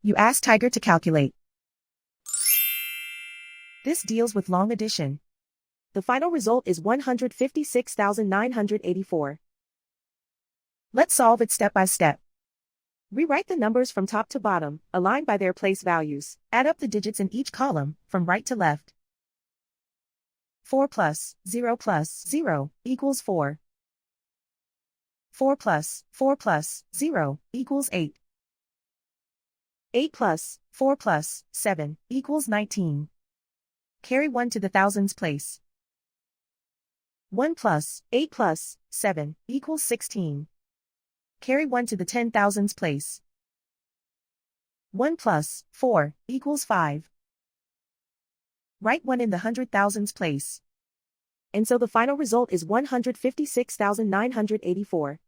You ask Tiger to calculate. This deals with long addition. The final result is 156,984. Let's solve it step by step. Rewrite the numbers from top to bottom, aligned by their place values. Add up the digits in each column, from right to left. 4 plus 0 equals 4. 4 plus 0 equals 8. 8 plus 4 plus 7 equals 19. Carry 1 to the thousands place. 1 plus 8 plus 7 equals 16. Carry 1 to the 10,000s place. 1 plus 4 equals 5. Write 1 in the 100,000s place. And so the final result is 156,984.